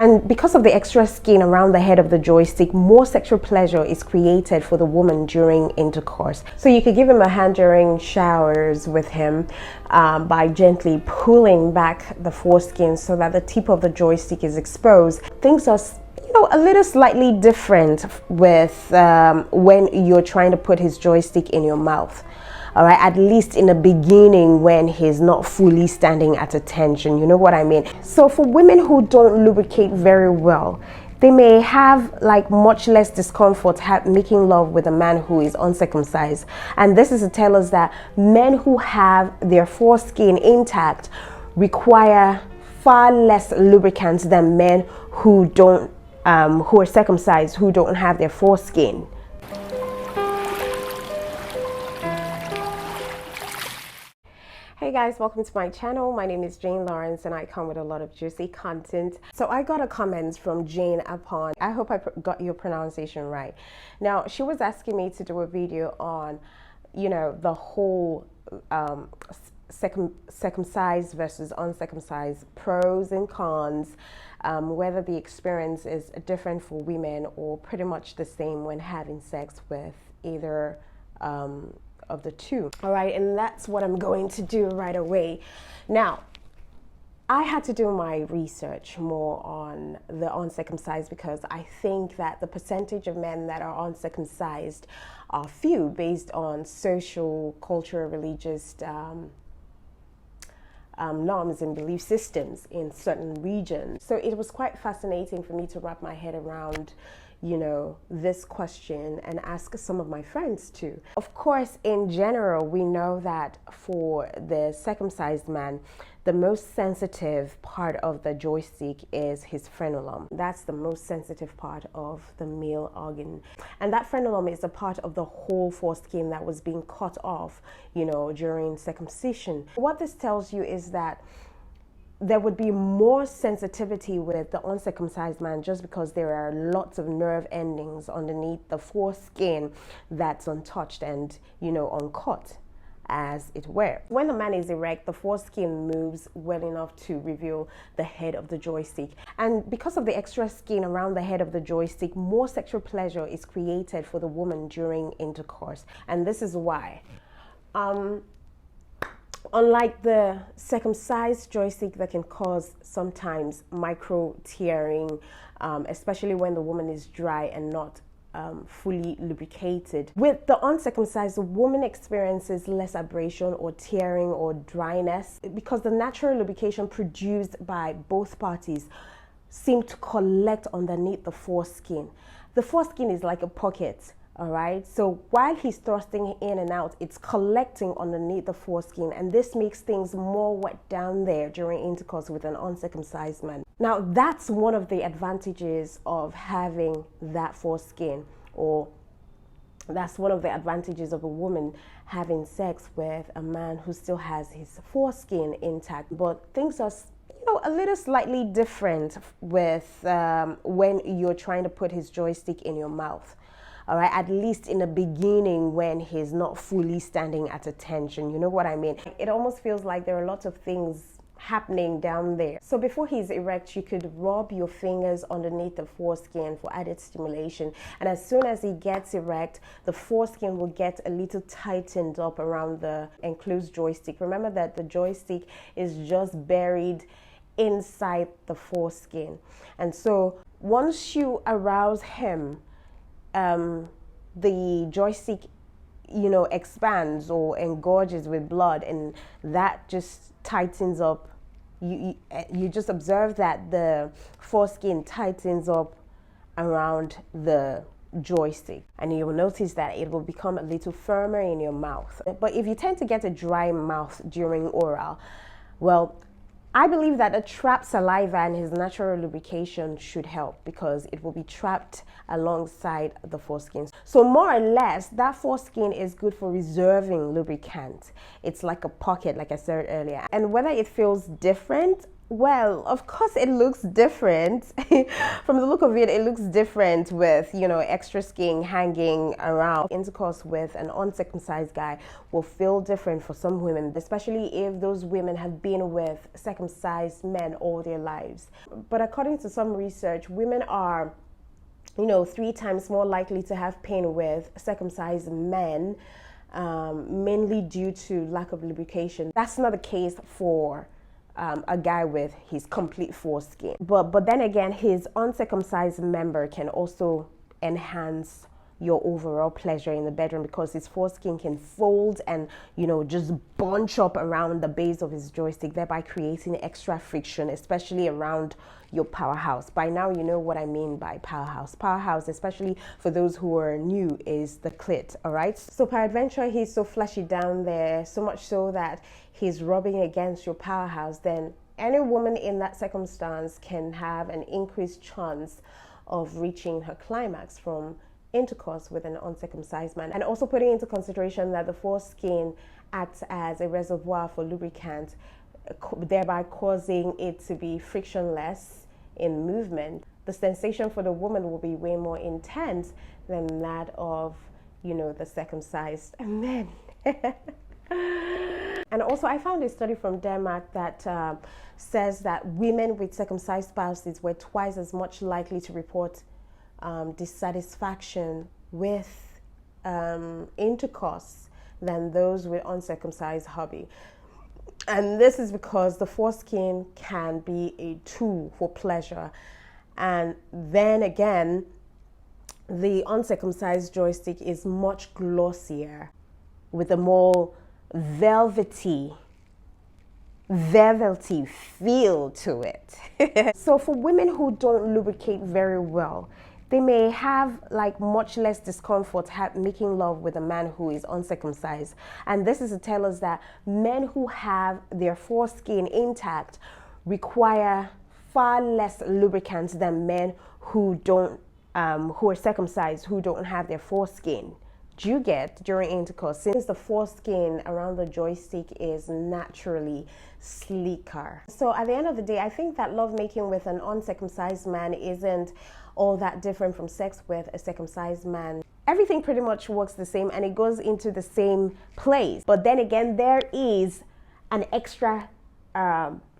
And because of the extra skin around the head of the joystick, more sexual pleasure is created for the woman during intercourse. So you could give him a hand during showers with him by gently pulling back the foreskin so that the tip of the joystick is exposed. Things are a little slightly different with when you're trying to put his joystick in your mouth. All right, at least in the beginning when he's not fully standing at attention, you know what I mean? So for women who don't lubricate very well, they may have like much less discomfort making love with a man who is uncircumcised. And this is to tell us that men who have their foreskin intact require far less lubricants than men who don't who are circumcised, who don't have their foreskin. Hey guys, welcome to my channel. My name is Jane Lawrence and I come with a lot of juicy content. So I got a comment from Jane upon, I hope I got your pronunciation right. Now she was asking me to do a video on, the whole circumcised versus uncircumcised, pros and cons, whether the experience is different for women or pretty much the same when having sex with either of the two. All right, and that's what I'm going to do right away. Now, I had to do my research more on the uncircumcised because I think that the percentage of men that are uncircumcised are few based on social, cultural, religious norms and belief systems in certain regions. So it was quite fascinating for me to wrap my head around this question and ask some of my friends too. Of course, in general, we know that for the circumcised man, the most sensitive part of the joystick is his frenulum. That's the most sensitive part of the male organ. And that frenulum is a part of the whole foreskin that was being cut off, during circumcision. What this tells you is that there would be more sensitivity with the uncircumcised man just because there are lots of nerve endings underneath the foreskin that's untouched and, uncut, as it were. When the man is erect, the foreskin moves well enough to reveal the head of the joystick. And because of the extra skin around the head of the joystick, more sexual pleasure is created for the woman during intercourse. And this is why. Unlike the circumcised joystick that can cause sometimes micro tearing, especially when the woman is dry and not fully lubricated. With the uncircumcised, the woman experiences less abrasion or tearing or dryness because the natural lubrication produced by both parties seem to collect underneath the foreskin. The foreskin is like a pocket. All right, so while he's thrusting in and out, it's collecting underneath the foreskin, and this makes things more wet down there during intercourse with an uncircumcised man. Now, that's one of the advantages of having that foreskin, or that's one of the advantages of a woman having sex with a man who still has his foreskin intact. But things are a little slightly different with when you're trying to put his joystick in your mouth. All right, at least in the beginning when he's not fully standing at attention, you know what I mean? It almost feels like there are lots of things happening down there. So before he's erect, you could rub your fingers underneath the foreskin for added stimulation. And as soon as he gets erect, the foreskin will get a little tightened up around the enclosed joystick. Remember that the joystick is just buried inside the foreskin. And so once you arouse him, the joystick, expands or engorges with blood, and that just tightens up. You just observe that the foreskin tightens up around the joystick, and you will notice that it will become a little firmer in your mouth. But if you tend to get a dry mouth during oral, well, I believe that a trapped saliva and his natural lubrication should help because it will be trapped alongside the foreskin. So more or less, that foreskin is good for reserving lubricant. It's like a pocket, like I said earlier. And whether it feels different Well, of course, it looks different. From the look of it, it looks different with, extra skin hanging around. Intercourse with an uncircumcised guy will feel different for some women, especially if those women have been with circumcised men all their lives. But according to some research, women are 3 times more likely to have pain with circumcised men, mainly due to lack of lubrication. That's not the case for a guy with his complete foreskin. But then again, his uncircumcised member can also enhance your overall pleasure in the bedroom because his foreskin can fold and just bunch up around the base of his joystick, thereby creating extra friction, especially around your powerhouse. By now you know what I mean by powerhouse. Powerhouse, especially for those who are new, is the clit. All right, so peradventure he's so fleshy down there, so much so that he's rubbing against your powerhouse, then any woman in that circumstance can have an increased chance of reaching her climax from intercourse with an uncircumcised man. And also putting into consideration that the foreskin acts as a reservoir for lubricant, thereby causing it to be frictionless in movement. The sensation for the woman will be way more intense than that of the circumcised men. And also, I found a study from Denmark that says that women with circumcised spouses were twice as much likely to report dissatisfaction with intercourse than those with uncircumcised hubby. And this is because the foreskin can be a tool for pleasure. And then again, the uncircumcised joystick is much glossier with a more velvety feel to it. So for women who don't lubricate very well, they may have much less discomfort making love with a man who is uncircumcised. And this is to tell us that men who have their foreskin intact require far less lubricants than men who are circumcised, who don't have their foreskin. Do you get during intercourse, since the foreskin around the joystick is naturally sleeker. So at the end of the day, I think that lovemaking with an uncircumcised man isn't all that different from sex with a circumcised man. Everything pretty much works the same and it goes into the same place. But then again, there is an extra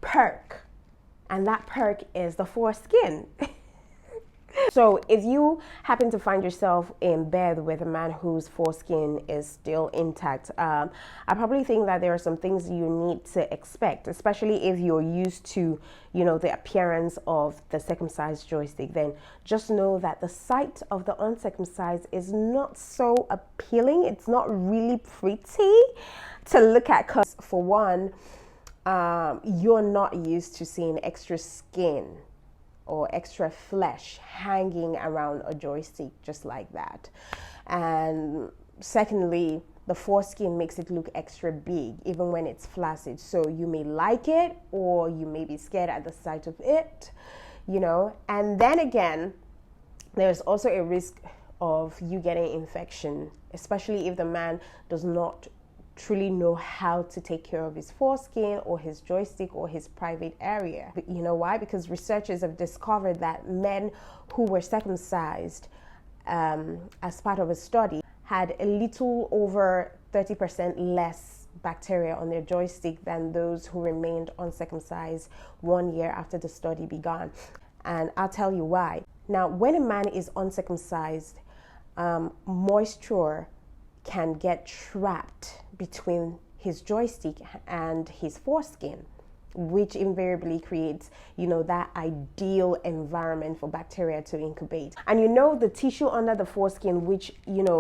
perk, and that perk is the foreskin. So if you happen to find yourself in bed with a man whose foreskin is still intact, I probably think that there are some things you need to expect, especially if you're used to, the appearance of the circumcised joystick. Then just know that the sight of the uncircumcised is not so appealing. It's not really pretty to look at because, for one, you're not used to seeing extra skin or extra flesh hanging around a joystick just like that. And secondly, the foreskin makes it look extra big even when it's flaccid. So you may like it or you may be scared at the sight of it, And then again, there's also a risk of you getting infection, especially if the man does not truly know how to take care of his foreskin or his joystick or his private area. You know why? Because researchers have discovered that men who were circumcised as part of a study had a little over 30% less bacteria on their joystick than those who remained uncircumcised 1 year after the study began. And I'll tell you why. Now, when a man is uncircumcised, moisture can get trapped between his joystick and his foreskin, which invariably creates, that ideal environment for bacteria to incubate. And the tissue under the foreskin, which,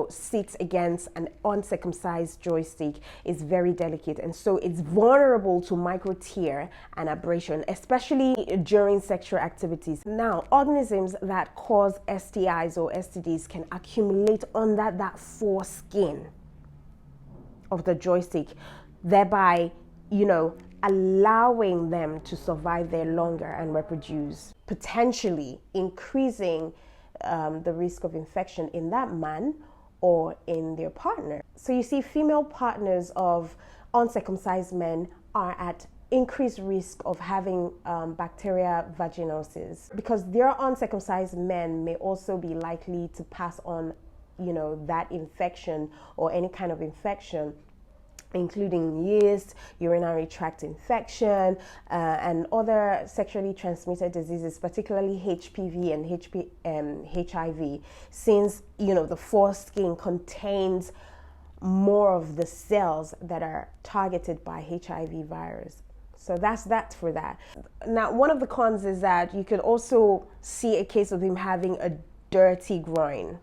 sits against an uncircumcised joystick, is very delicate. And so it's vulnerable to micro tear and abrasion, especially during sexual activities. Now, organisms that cause STIs or STDs can accumulate under that foreskin of the joystick, thereby, allowing them to survive there longer and reproduce, potentially increasing the risk of infection in that man or in their partner. So you see, female partners of uncircumcised men are at increased risk of having bacteria vaginosis, because their uncircumcised men may also be likely to pass on, that infection or any kind of infection, including yeast, urinary tract infection, and other sexually transmitted diseases, particularly HPV and HIV, since the foreskin contains more of the cells that are targeted by HIV virus. So that's that for that. Now, one of the cons is that you could also see a case of him having a dirty groin.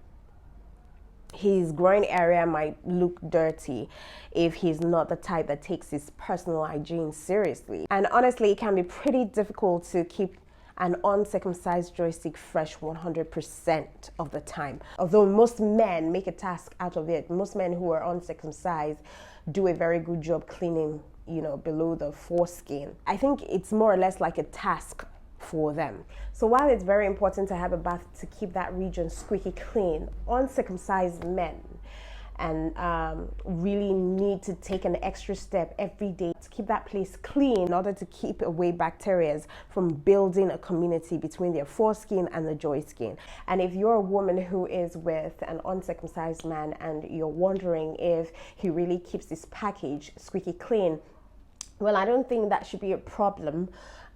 His groin area might look dirty if he's not the type that takes his personal hygiene seriously. And honestly, it can be pretty difficult to keep an uncircumcised joystick fresh 100% of the time. Although most men make a task out of it, most men who are uncircumcised do a very good job cleaning, below the foreskin. I think it's more or less like a task for them. So while it's very important to have a bath to keep that region squeaky clean, uncircumcised men and really need to take an extra step every day to keep that place clean in order to keep away bacteria from building a community between their foreskin and the joyskin. And if you're a woman who is with an uncircumcised man and you're wondering if he really keeps this package squeaky clean, well, I don't think that should be a problem.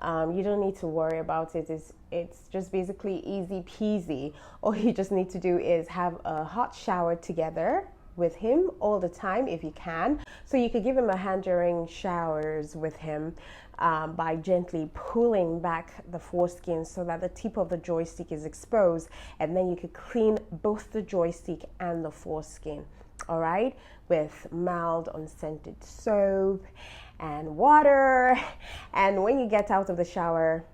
You don't need to worry about it. It's just basically easy peasy. All you just need to do is have a hot shower together with him all the time if you can. So you could give him a hand during showers with him by gently pulling back the foreskin so that the tip of the joystick is exposed, and then you could clean both the joystick and the foreskin, all right, with mild unscented soap and water. And when you get out of the shower,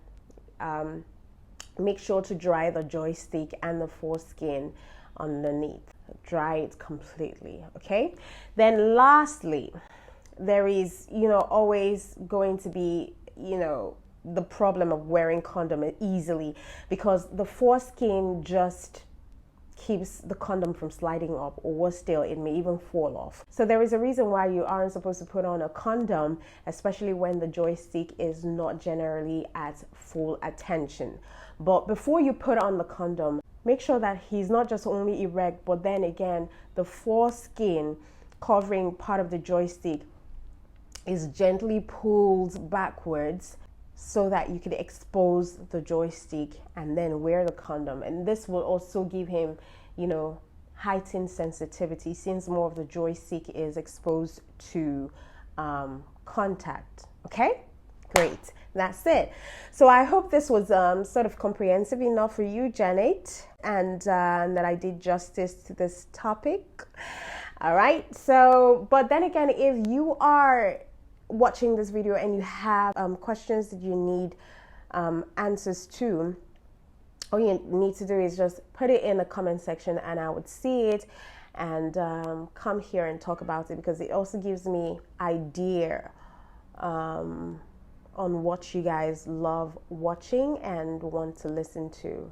make sure to dry the joystick and the foreskin underneath. Dry it completely, okay? Then lastly, there is, always going to be, the problem of wearing condom easily, because the foreskin just keeps the condom from sliding up, or worse still, it may even fall off. So there is a reason why you aren't supposed to put on a condom, especially when the joystick is not generally at full attention. But before you put on the condom, make sure that he's not just only erect, but then again, the foreskin covering part of the joystick is gently pulled backwards so that you could expose the joystick and then wear the condom. And this will also give him, heightened sensitivity, since more of the joystick is exposed to contact. Okay, great. That's it. So I hope this was sort of comprehensive enough for you, Janet, and that I did justice to this topic. All right. So, but then again, if you are watching this video and you have questions that you need answers to, all you need to do is just put it in the comment section and I would see it and come here and talk about it, because it also gives me idea on what you guys love watching and want to listen to.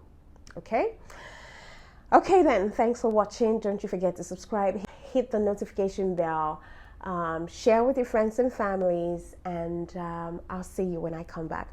Okay then, thanks for watching. Don't you forget to subscribe, hit the notification bell, share with your friends and families, and I'll see you when I come back.